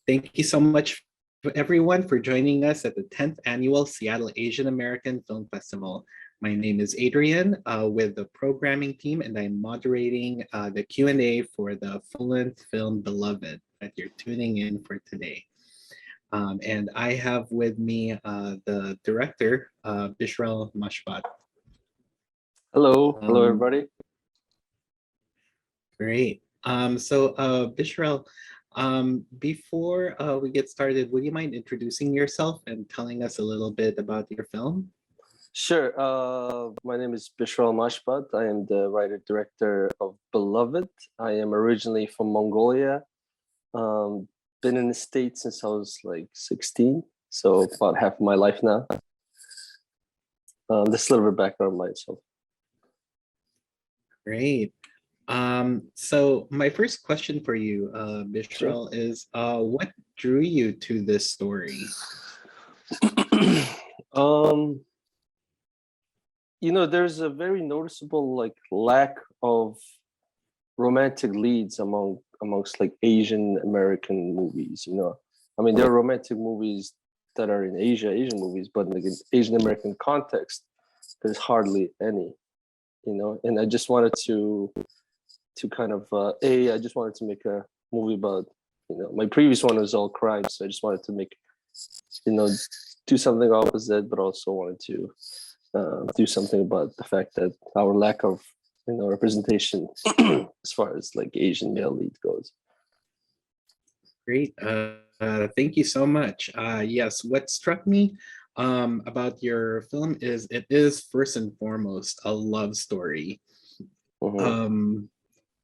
Thank you so much, everyone, for joining us at the 10th Annual Seattle Asian American Film Festival. My name is Adrian with the programming team, and I'm moderating the Q&A for the full-length film Beloved that you're tuning in for today. And I have with me the director, Bishrel Mashbat. Hello, everybody. Great. Bishrel, before we get started, would you mind introducing yourself and telling us a little bit about your film? Sure. My name is Bishrel Mashbat. I am the writer-director of Beloved. I am originally from Mongolia. Been in the States since I was like 16, so about half of my life now. This is a little bit background on myself. Great. So my first question for you, Bishrel, is what drew you to this story? There's a very noticeable lack of romantic leads amongst like Asian American movies. I mean, there are romantic movies that are in Asian movies, but like in Asian American context, there's hardly any. And I just wanted to kind of I just wanted to make a movie about, my previous one was all crime, so I just wanted to make, do something opposite, but also wanted to do something about the fact that our lack of representation as far as like Asian male lead goes. Great. Thank you so much. Yes, what struck me about your film is it is first and foremost a love story.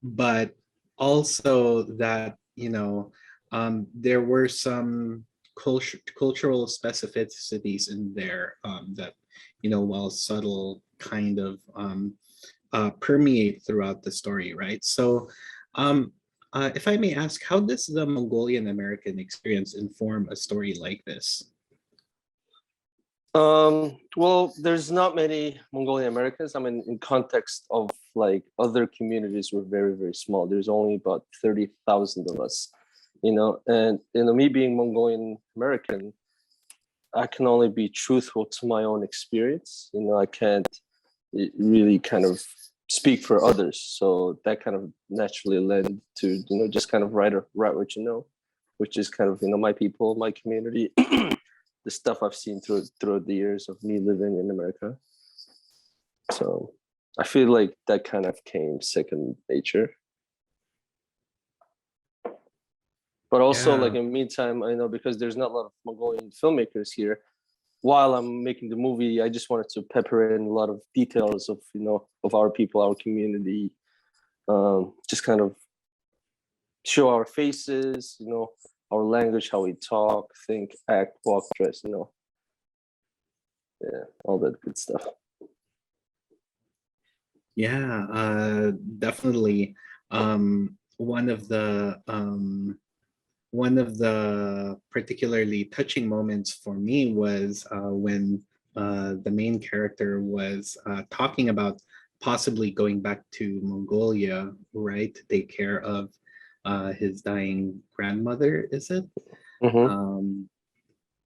But also that, there were some cultural specificities in there that, while subtle, kind of permeate throughout the story, right? So if I may ask, how does the Mongolian American experience inform a story like this? Well, there's not many Mongolian Americans. I mean, in context of like other communities, we're very, very small. There's only about 30,000 of us, and me being Mongolian American, I can only be truthful to my own experience. I can't really kind of speak for others. So that kind of naturally led to, just kind of write what which is kind of, my people, my community, the stuff I've seen throughout the years of me living in America. So I feel like that kind of came second nature. But also, like in the meantime, I know because there's not a lot of Mongolian filmmakers here, while I'm making the movie, I just wanted to pepper in a lot of details of, of our people, our community, just kind of show our faces, our language, how we talk, think, act, walk, dress, yeah, all that good stuff. Yeah, definitely. One of the particularly touching moments for me was when the main character was talking about possibly going back to Mongolia, right, to take care of his dying grandmother, is it?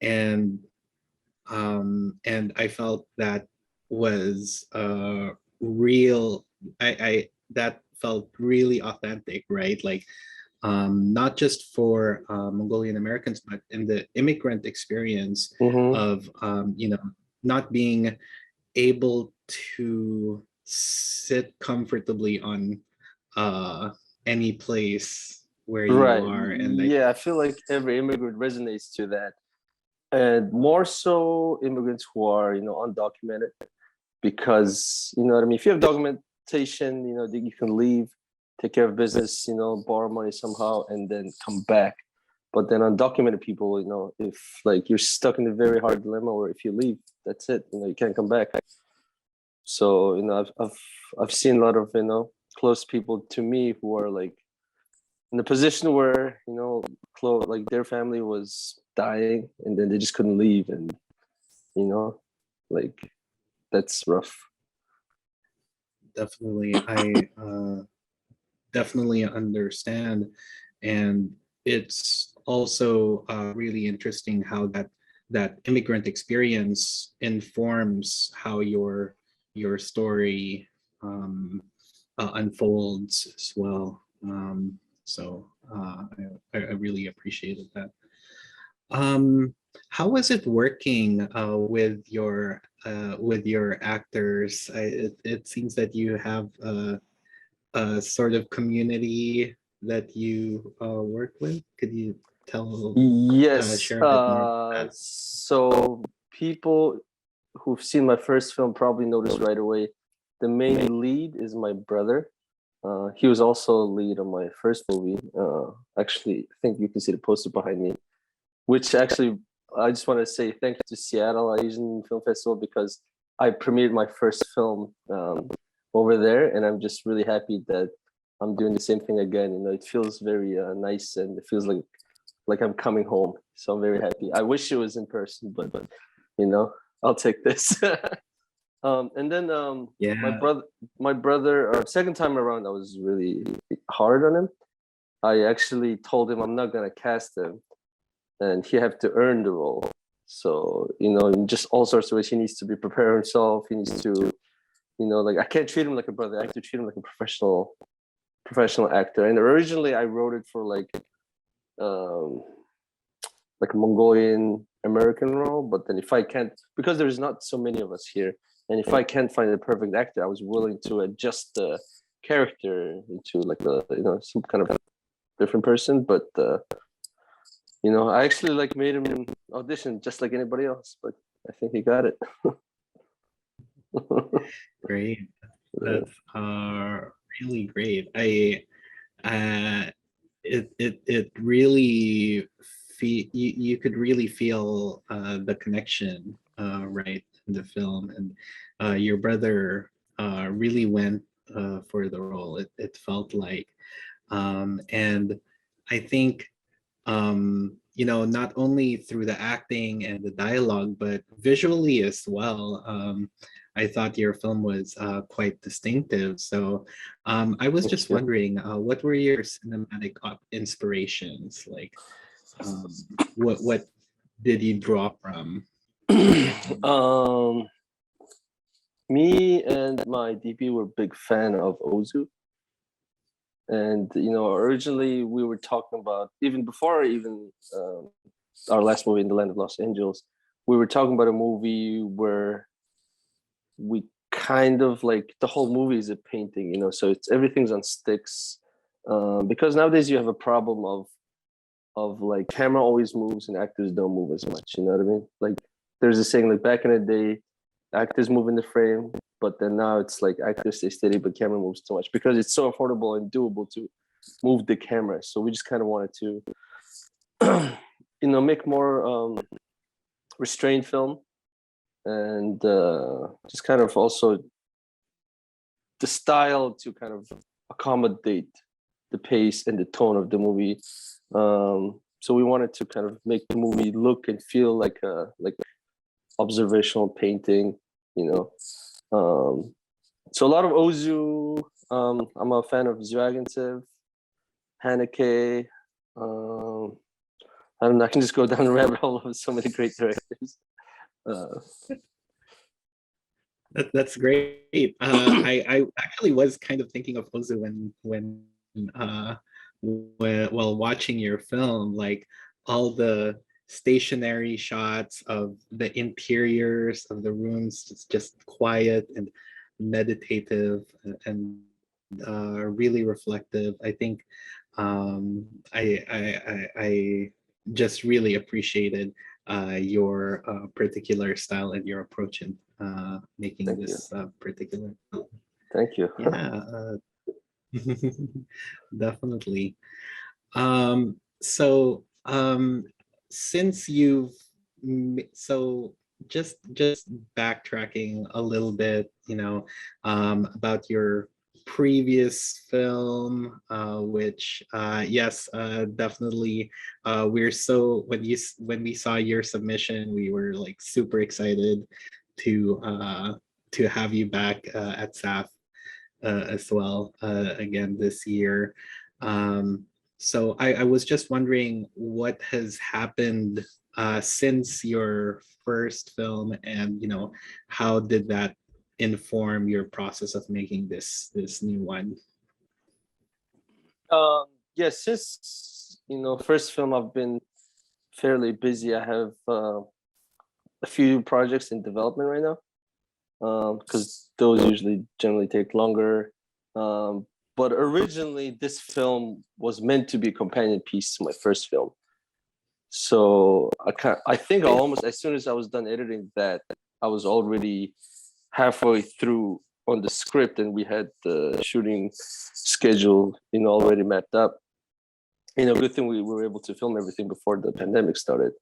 And I felt that was real. That felt really authentic, right? Like not just for Mongolian Americans, but in the immigrant experience of not being able to sit comfortably on any place where you are. And yeah, I feel like every immigrant resonates to that, and more so immigrants who are undocumented, because what I mean, if you have documentation, you can leave, take care of business, borrow money somehow, and then come back. But then undocumented people, if like you're stuck in a very hard dilemma, or if you leave, that's it. You can't come back. So I've seen a lot of close people to me who are like in a position where like their family was dying, and then they just couldn't leave, and like that's rough. Definitely, I definitely understand, and it's also really interesting how that immigrant experience informs how your story unfolds as well. So I really appreciated that. How was it working with your actors? It seems that you have a sort of community that you work with. Could you Yes. share a bit more about that? So people who've seen my first film probably noticed right away. The main lead is my brother. He was also a lead on my first movie. Actually, I think you can see the poster behind me. Which actually, I just want to say thank you to Seattle Asian Film Festival because I premiered my first film over there, and I'm just really happy that I'm doing the same thing again. You know, it feels very nice, and it feels like I'm coming home. So I'm very happy. I wish it was in person, but you know, I'll take this. And then Yeah. my brother, second time around, I was really hard on him. I actually told him I'm not gonna cast him, and he have to earn the role. So you know, in just all sorts of ways, he needs to be prepare himself. He needs to, you know, like I can't treat him like a brother. I have to treat him like a professional actor. And originally, I wrote it for um, like a Mongolian American role. But then if I can't, because there's not so many of us here, and if I can't find the perfect actor, I was willing to adjust the character into like a, you know, some kind of different person. But you know, I actually like made him audition just like anybody else, but I think he got it. Great. That's really great. It really you could really feel the connection right in the film, and your brother really went for the role. It felt like, and I think not only through the acting and the dialogue, but visually as well. I thought your film was quite distinctive. So I was Thank just you. wondering, what were your cinematic inspirations? Like, what did you draw from? um, Me and my DP were big fan of Ozu. And you know, originally we were talking about, even before our last movie in the Land of Los Angeles, we were talking about a movie where we kind of like the whole movie is a painting, you know, so it's everything's on sticks. Because nowadays you have a problem of like camera always moves and actors don't move as much. You know what I mean? Like there's a saying like back in the day, actors move in the frame, but then now it's like actors stay steady, but camera moves too much because it's so affordable and doable to move the camera. So we just kind of wanted to, you know, make more restrained film and just kind of also the style to kind of accommodate the pace and the tone of the movie. So we wanted to kind of make the movie look and feel like observational painting, you know. So a lot of Ozu. I'm a fan of Zhuagintsev, Haneke. I don't know. I can just go down the rabbit hole of so many great directors. That's great. I actually was kind of thinking of Ozu uh, while watching your film, like all the stationary shots of the interiors of the rooms, it's just quiet and meditative and really reflective. I think I just really appreciated your particular style and your approach in making Thank you. this particular film. Thank you. Yeah, definitely. So since so just backtracking a little bit, about your previous film, which yes, definitely, when we saw your submission, we were like super excited to have you back at SAAFF as well again this year. So I was just wondering what has happened since your first film, and how did that inform your process of making this new one? Yeah, since first film, I've been fairly busy. I have a few projects in development right now, because those usually generally take longer. But originally, this film was meant to be a companion piece to my first film. So I think almost as soon as I was done editing that, I was already halfway through on the script, and we had the shooting schedule, already mapped up. Good thing we were able to film everything before the pandemic started,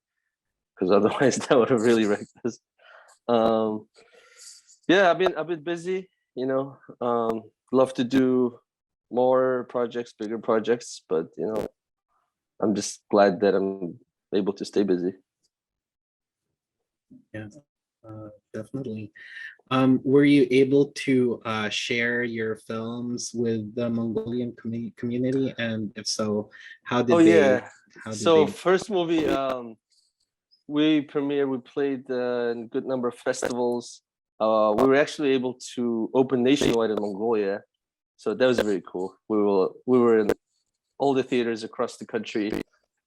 because otherwise that would have really wrecked us. Yeah, I've been busy. Love to do more projects, bigger projects, but I'm just glad that I'm able to stay busy. Yeah, definitely. Were you able to share your films with the Mongolian community? And if so, how Oh did they, yeah. how did So they? first movie, we premiered. We played in a good number of festivals. We were actually able to open nationwide in Mongolia, so that was very cool. We were in all the theaters across the country,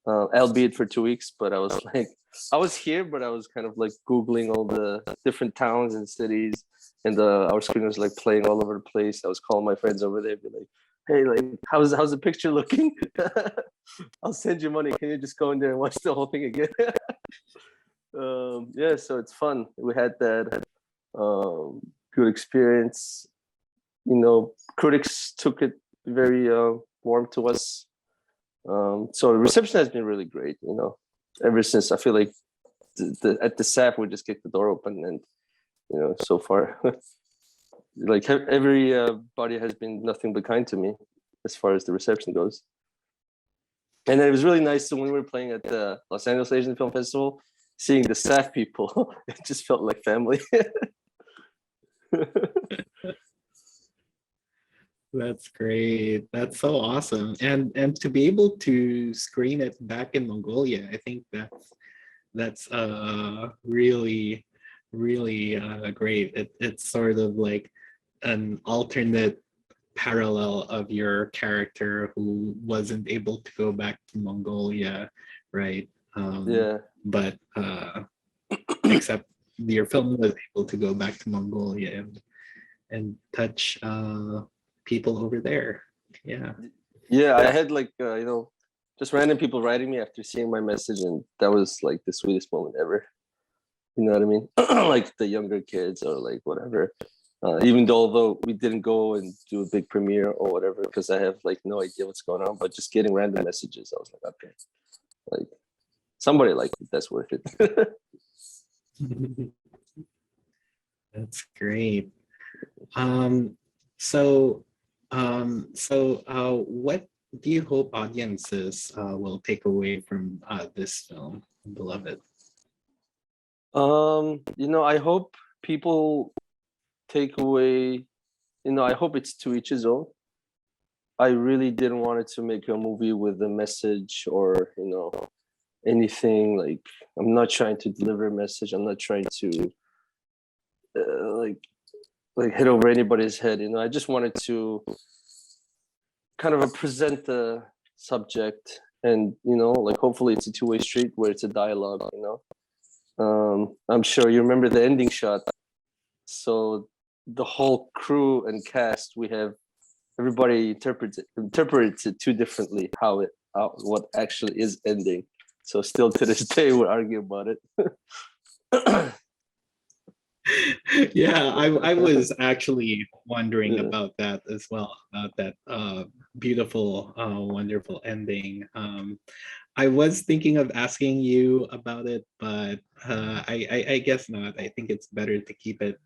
albeit for 2 weeks. But I was here, but I was kind of like Googling all the different towns and cities, and our screen was like playing all over the place. I was calling my friends over there, be like, "Hey, like, how's the picture looking? I'll send you money. Can you just go in there and watch the whole thing again?" Yeah, so it's fun. We had that good experience. Critics took it very warm to us. So the reception has been really great. Ever since, I feel like at the SAAFF we just kicked the door open, and so far, like everybody has been nothing but kind to me as far as the reception goes. And it was really nice. So when we were playing at the Los Angeles Asian Film Festival, seeing the SAAFF people, it just felt like family. That's great. That's so awesome. And to be able to screen it back in Mongolia, I think that's really really great. It's sort of like an alternate parallel of your character who wasn't able to go back to Mongolia, right? Yeah. But except your film was able to go back to Mongolia and touch people over there. Yeah. Yeah, I had like just random people writing me after seeing my message, and that was like the sweetest moment ever. You know what I mean? Like the younger kids or like whatever. Even though although we didn't go and do a big premiere or whatever, because I have like no idea what's going on, but just getting random messages, I was like, okay, like somebody liked it, that's worth it. That's great. Um, so, what do you hope audiences will take away from this film, Beloved? I hope people take away, I hope it's to each his own. I really didn't want it to make a movie with a message or, anything. Like, I'm not trying to deliver a message. I'm not trying to like hit over anybody's head. I just wanted to kind of present the subject, and like hopefully it's a two-way street where it's a dialogue. I'm sure you remember the ending shot. So the whole crew and cast, we have everybody interprets it too differently what actually is ending. So still to this day we're arguing about it. Yeah, I was actually wondering about that as well, about that beautiful, wonderful ending. I was thinking of asking you about it, but I guess not. I think it's better to keep it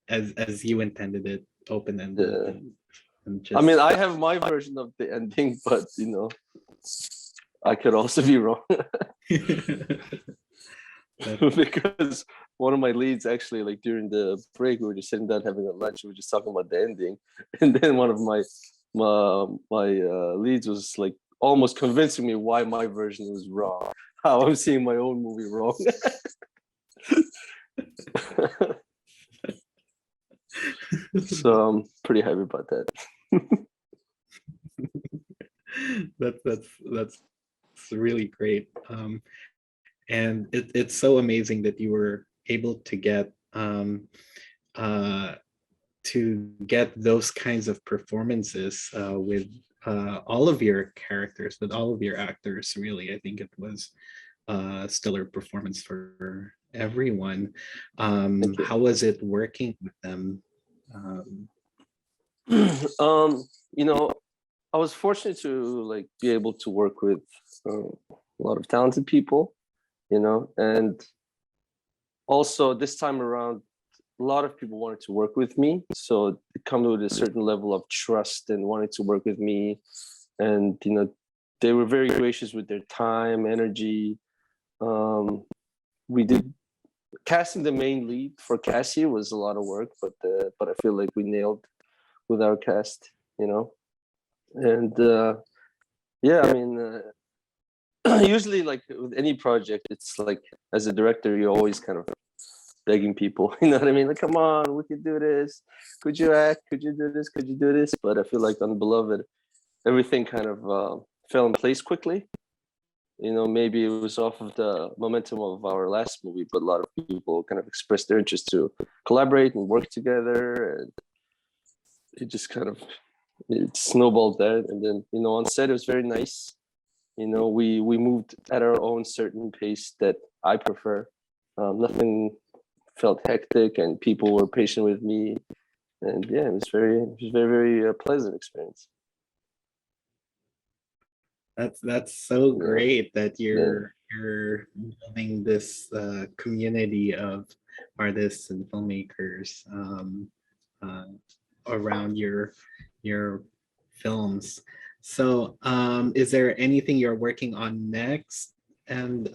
as you intended it, open-ended, and I mean, just I have my version of the ending, but I could also be wrong. Because one of my leads actually, like during the break, we were just sitting down having a lunch. We were just talking about the ending, and then one of my leads was like almost convincing me why my version was wrong, how I'm seeing my own movie wrong. So I'm pretty happy about that. That's really great. And it's so amazing that you were able to get those kinds of performances with all of your characters, with all of your actors. Really, I think it was a stellar performance for everyone. How was it working with them? You know, I was fortunate to like be able to work with a lot of talented people, you know, and also this time around, a lot of people wanted to work with me. So it comes with a certain level of trust and wanted to work with me. And, you know, they were very gracious with their time, energy. We did casting the main lead for Kassy was a lot of work, but I feel like we nailed with our cast, you know. And yeah, I mean, usually like with any project, it's like as a director, you're always kind of begging people, you know what I mean? Like, come on, we could do this. Could you act? Could you do this? Could you do this? But I feel like on Beloved, everything kind of fell in place quickly. You know, maybe it was off of the momentum of our last movie, but a lot of people kind of expressed their interest to collaborate and work together, and it just kind of it snowballed that. And then, you know, on set it was very nice. You know, we moved at our own certain pace that I prefer. Nothing felt hectic, and people were patient with me. And yeah, it was very pleasant experience. That's so great that Yeah. you're building this community of artists and filmmakers uh, around your films. So, is there anything you're working on next? And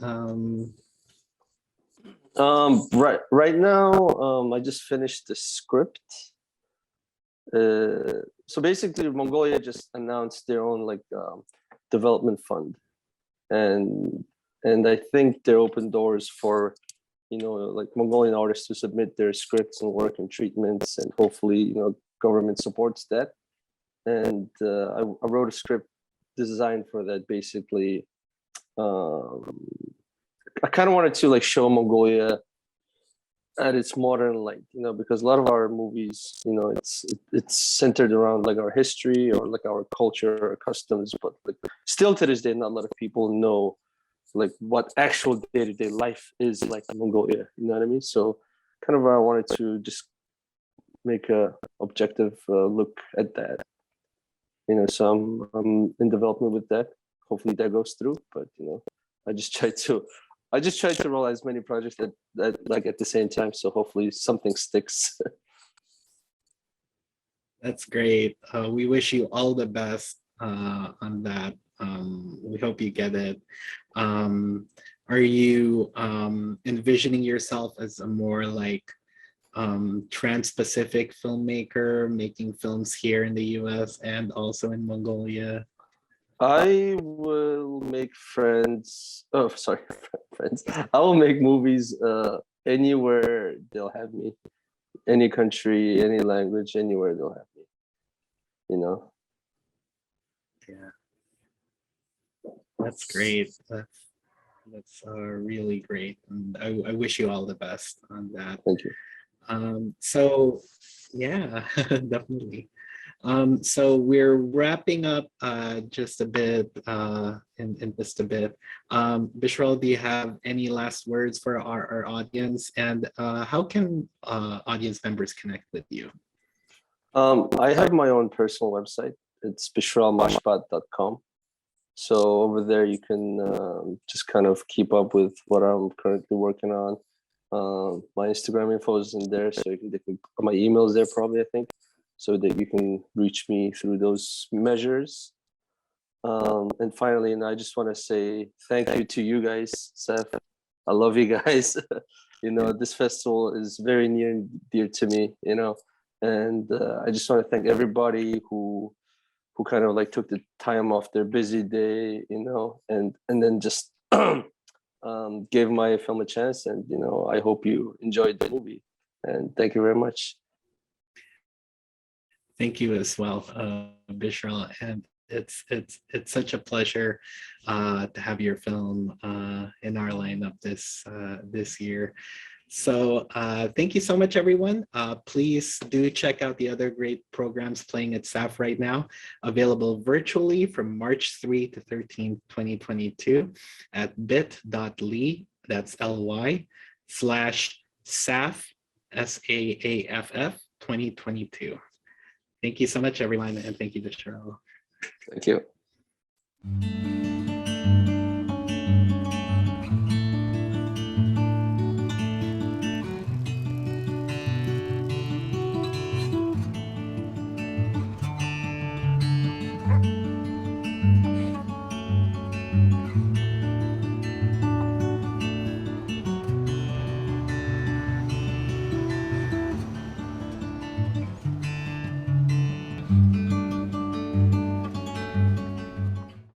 Right now, I just finished the script. So basically, Mongolia just announced their own like development fund, and I think they're open doors for, you know, like Mongolian artists to submit their scripts and work and treatments, and hopefully, you know, government supports that. And I wrote a script designed for that. Basically, um, I kind of wanted to like show Mongolia at its modern light, you know, because a lot of our movies, you know, it's centered around like our history or like our culture or customs, but like still to this day, not a lot of people know like what actual day-to-day life is like in Mongolia. You know what I mean? So kind of I wanted to just make a objective look at that. You know, so I'm in development with that. Hopefully that goes through. But you know, I just try to roll as many projects that like at the same time. So hopefully something sticks. that's great. We wish you all the best on that. We hope you get it. Are you envisioning yourself as a more like trans-Pacific filmmaker making films here in the US and also in Mongolia? I will make friends. Oh, sorry, friends. I will make movies anywhere they'll have me. Any country, any language, anywhere they'll have me. You know. Yeah, that's great. That's really great, and I wish you all the best on that. Thank you. So yeah, definitely. So we're wrapping up just a bit in just a bit. Bishrel, do you have any last words for our audience, and how can audience members connect with you? I have my own personal website. It's bishrelmashbat.com. So over there, you can just kind of keep up with what I'm currently working on. My Instagram info is in there, so my email is there probably, I think, so that you can reach me through those measures. And finally, and I just want to say thank you to you guys, SAAFF. I love you guys. You know, this festival is very near and dear to me, you know, and I just want to thank everybody who who kind of like took the time off their busy day, you know, and then just gave my film a chance. And, you know, I hope you enjoyed the movie. And thank you very much. Thank you as well, Bishrel. And it's such a pleasure to have your film in our lineup this year. So thank you so much, everyone. Please do check out the other great programs playing at SAAFF right now, available virtually from March 3 to 13, 2022 at bit.ly, that's LY, /SAAFF, SAAFF 2022. Thank you so much, everyone, and thank you, Bishrel. Thank you.